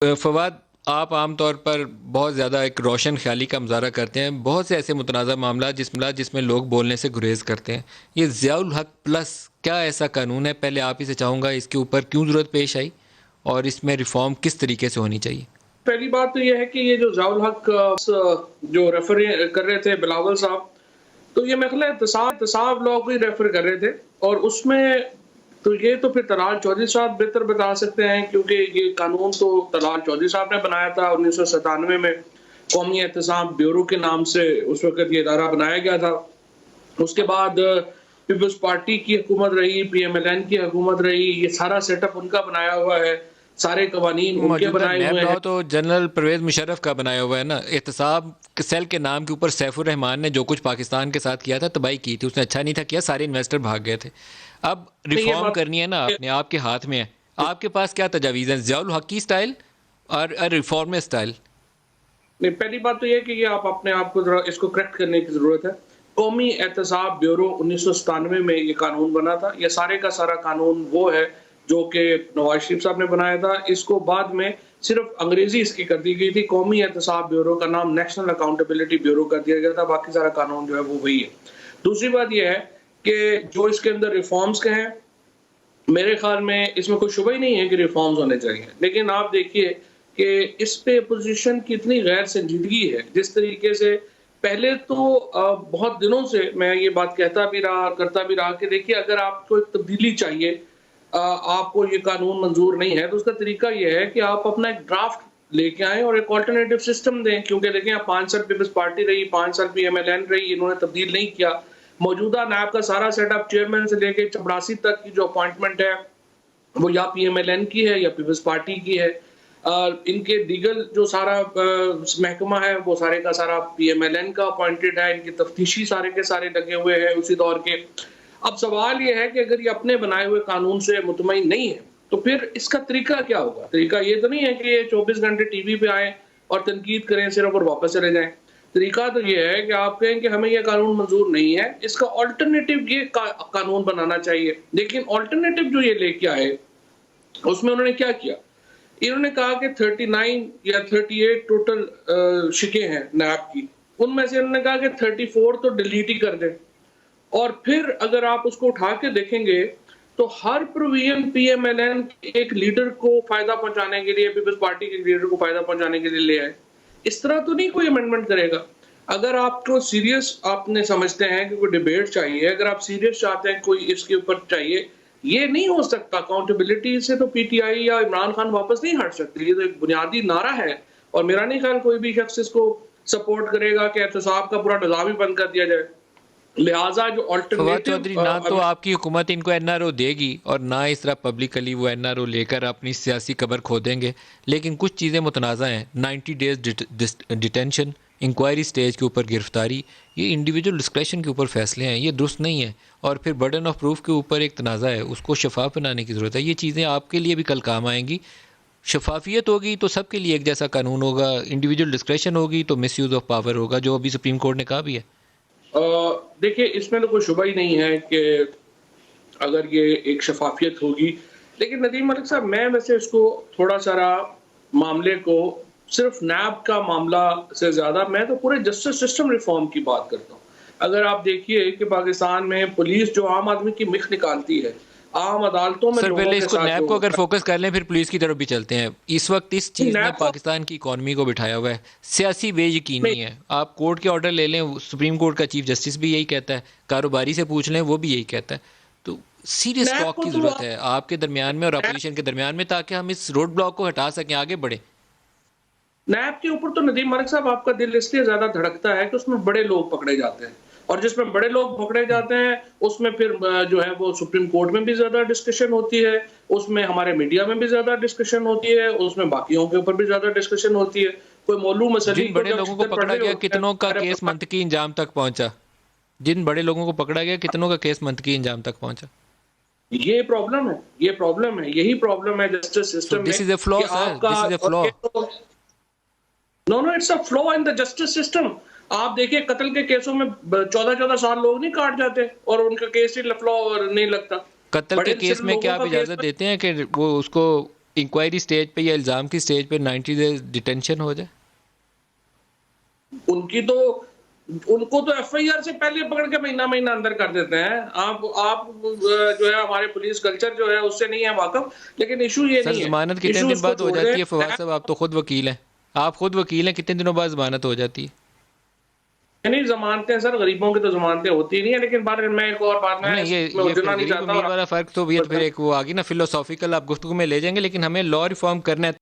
फवाद, आप आम तौर पर बहुत ज़्यादा एक रोशन ख्याली का मुजाहरा करते हैं। बहुत से ऐसे मुतनाज़ा मामला जिसमें लोग बोलने से गुरेज करते हैं। ये ज़ियाउल हक प्लस क्या ऐसा कानून है? पहले आप ही से चाहूँगा इसके ऊपर क्यों ज़रूरत पेश आई और इसमें रिफ़ॉर्म किस तरीके से होनी चाहिए? पहली बात तो ये है कि ये जो ज़ियाउल हक जो रेफर कर रहे थे बिलावल साहब, तो ये मेरे ख्याल है एहतसाब लॉ को ही रेफर कर रहे थे। और उसमें तो ये तो फिर तलाल चौधरी साहब बेहतर बता सकते हैं, क्योंकि ये कानून तो तलाल चौधरी साहब ने बनाया था 1997 में। कौमी एहतसाब ब्यूरो के नाम से उस वक़्त ये इदारा बनाया गया था। उसके बाद पीपल्स पार्टी की हुकूमत रही, पीएमएलएन की हुकूमत रही, ये सारा सेटअप उनका बनाया हुआ है, सारे कवानीन उनके मौजूदा बनाए नैब हुए लॉ हैं। तो जनरल परवेज़ मुशर्रफ का बनाया हुआ है ना। एहतसाब सेल के नाम के ऊपर सैफुर रहमान ने जो कुछ पाकिस्तान के साथ किया था, तबाही की थी उसने। अच्छा नहीं था किया, सारे इन्वेस्टर भाग गए थे। अब नहीं, ये रिफॉर्म बात करनी है ना, अपने आपके हाथ में है। आपके पास क्या तजावीज़ हैं? ज़ियाउल हक की स्टाइल और रिफॉर्म स्टाइल। नहीं, पहली बात तो ये है कि ये आप अपने आप को ज़रा इसको करेक्ट करने की ज़रूरत है। कौमी एहतसाब ब्यूरो 1997 में ये कानून बना था। ये सारे का सारा कानून वो है जो कि नवाज़ शरीफ साहब ने बनाया था। इसको बाद में सिर्फ़ अंग्रेज़ी इसकी कर दी गई थी। कौमी एहतसाब ब्यूरो का नाम नेशनल अकाउंटेबिलिटी ब्यूरो कर दिया गया था। बाकी सारा कानून जो है वो वही है। दूसरी बात ये है कि जो इसके अंदर रिफ़ॉर्म्स के हैं, मेरे ख़्याल में इसमें कोई शुबा ही नहीं है कि रिफ़ॉर्म्स होने चाहिए। लेकिन आप देखिए कि इस पे अपोज़िशन की इतनी गैर संजीदगी है। जिस तरीके से पहले तो बहुत दिनों से मैं ये बात कहता भी रहा, करता भी रहा कि देखिए, अगर आपको एक तब्दीली चाहिए, आपको ये कानून मंज़ूर नहीं है, तो उसका तरीका ये है कि आप अपना एक ड्राफ्ट लेके आएँ और एक अल्टरनेटिव सिस्टम दें। क्योंकि देखें, अब 5 साल पीपल्स पार्टी रही, 5 साल पीएमएलएन रही, इन्होंने तब्दील नहीं किया। मौजूदा नैब का सारा सेटअप चेयरमैन से लेके चपरासी तक की जो अपॉइंटमेंट है, वो या पीएमएलएन की है या पीपल्स पार्टी की है। इनके दीगर जो सारा महकमा है, वो सारे का सारा पीएमएलएन का अपॉइंटेड है। इनके तफ्तीशी सारे के सारे लगे हुए हैं उसी दौर के। अब सवाल ये है कि अगर ये अपने बनाए हुए कानून से मुतमईन नहीं है, तो फिर इसका तरीका क्या होगा? तरीका ये तो नहीं है कि ये 24 घंटे टीवी पे आएँ और तनकीद करें सिर्फ और वापस चले जाएँ। तरीका तो ये है कि आप कहें कि हमें ये कानून मंज़ूर नहीं है, इसका अल्टरनेटिव ये कानून बनाना चाहिए। लेकिन अल्टरनेटिव जो ये लेके आए, उसमें उन्होंने क्या किया? इन्होंने कहा कि 39 या 38 टोटल शिकें हैं नैब की। उनमें से इन्होंने कहा कि 34 तो डिलीट ही कर दें। और फिर अगर आप उसको उठा के देखेंगे, तो हर प्रोविजन पीएमएलएन एक लीडर को फ़ायदा पहुँचाने के लिए, पीपल्स पार्टी के लीडर को फ़ायदा पहुँचाने के लिए ले आए। इस तरह तो नहीं कोई अमेंडमेंट करेगा। अगर आपको सीरियस आपने समझते हैं कि कोई डिबेट चाहिए, अगर आप सीरियस चाहते हैं कोई इसके ऊपर चाहिए, ये नहीं हो सकता। अकाउंटेबिलिटी से तो पीटीआई या इमरान खान वापस नहीं हट सकते। ये तो एक बुनियादी नारा है और मेरा नहीं ख्याल कोई भी शख्स इसको सपोर्ट करेगा कि एहतसाब का पूरा निज़ाम ही बंद कर दिया जाए। लिहाजा जो फवाद अल्टरनेटिव चौधरी, ना तो आपकी हुकूमत इनको एनआरओ देगी और ना इस तरह पब्लिकली वो एनआरओ लेकर अपनी सियासी कबर खोदेंगे। लेकिन कुछ चीज़ें मुतनाज़ा हैं। 90 डेज डिटेंशन, इंक्वायरी स्टेज के ऊपर गिरफ्तारी, ये इंडिविजुअल डिस्क्रेशन के ऊपर फैसले हैं, ये दुरुस्त नहीं है। और फिर बर्डन ऑफ प्रूफ के ऊपर एक तनाज़ा है, उसको शफाफ बनाने की ज़रूरत है। ये चीज़ें आपके लिए भी कल काम आएंगी। शफाफियत होगी तो सबके लिए एक जैसा कानून होगा, इंडिविजुअल डिस्क्रेशन होगी तो मिस यूज़ ऑफ पावर होगा, जो अभी सुप्रीम कोर्ट ने कहा भी है। अ, देखिए, इसमें तो कोई शुबा ही नहीं है कि अगर ये एक शफाफियत होगी। लेकिन नदीम मलिक साहब, मैं वैसे इसको थोड़ा-सा मामले को सिर्फ नैब का मामला से ज़्यादा मैं तो पूरे जस्टिस सिस्टम रिफ़ॉर्म की बात करता हूँ। अगर आप देखिए कि पाकिस्तान में पुलिस जो आम आदमी की मिख निकालती है, आम अदालतों में सर, लोगों पहले के इसको साथ नैब जो को अगर फोकस कर लें, फिर पुलिस की तरफ भी चलते हैं। इस वक्त इस चीज़ ने नैब को पाकिस्तान की इकॉनमी को बिठाया हुआ है। सियासी बेयकीनी नहीं, है। आप कोर्ट के ऑर्डर ले लें, सुप्रीम कोर्ट का चीफ जस्टिस भी यही कहता है, कारोबारी से पूछ लें, वो भी यही कहता है। तो सीरियस नैब टॉक को की तो ज़रूरत है आपके दरमियान में और अपोजिशन के दरमियान में, ताकि हम इस रोड ब्लॉक को हटा सकें, आगे बढ़ें। नैब के ऊपर तो नदीम मलिक साहब आपका दिल इसलिए ज़्यादा धड़कता है कि उसमें बड़े लोग पकड़े जाते हैं। और जिसमें बड़े लोग पकड़े जाते हैं, उसमें फिर जो है वो सुप्रीम कोर्ट में भी ज़्यादा डिस्कशन होती है, उसमें हमारे मीडिया में भी ज़्यादा डिस्कशन होती है, उसमें बाकियों के ऊपर भी ज़्यादा डिस्कशन होती है। कोई मौलू मसली जिन को बड़े जब लोगों को छितर पड़ पकड़ा रहे गया, होते हैं, कितनों का हमारे केस मंतकी इंजाम तक पहुंचा? जिन बड़े लोगों को पकड़ा गया, कितनों का केस मंतकी इंजाम तक पहुंचा? ये प्रॉब्लम है, ये प्रॉब्लम है, यही प्रॉब्लम है जस्टिस सो सिस्टम में दिस इज ए फ्लॉ कि सर, आपका दिस इज ए और फ्लॉ। ये तो no no it's a flaw in the justice system. आप देखिए, कत्ल के केसों में 14-14 साल लोग नहीं काट जाते और उनका केस ही फ्लॉ नहीं लगता। कत्ल के बड़े सिर्फ केस में क्या लोगों आप का केस इजाज़त देते हैं कि वो उसको इंक्वायरी स्टेज पे या इल्ज़ाम की स्टेज पे 90 डेज डिटेंशन हो जाए? उनकी तो उनको तो एफआईआर से पहले पकड़ के महीना-महीना अंदर कर देते हैं। आप जो है हमारे पुलिस कल्चर जो है उससे नहीं है वाक़िफ़, लेकिन इश्यू ये सर नहीं है। ज़मानत कितने इश्यू दिन उसको बाद हो छोड़ दें। जाती है फवाद साहब? आप तो खुद वकील हैं। आप खुद वकील हैं, कितने दिनों बाद ज़मानत हो जाती है? नहीं, ज़मानतें सर गरीबों की तो ज़मानतें होती नहीं है, लेकिन बार मैं एक और बात नहीं, मैं ये फिर उलझना नहीं गरीब चाहता अमीर और वाला फ़र्क तो ये तो फिर एक वो आ गई ना, फिलोसॉफ़िकल आप गुफ्तगू में ले जाएँगे, लेकिन हमें लॉ रिफ़ॉर्म करना है।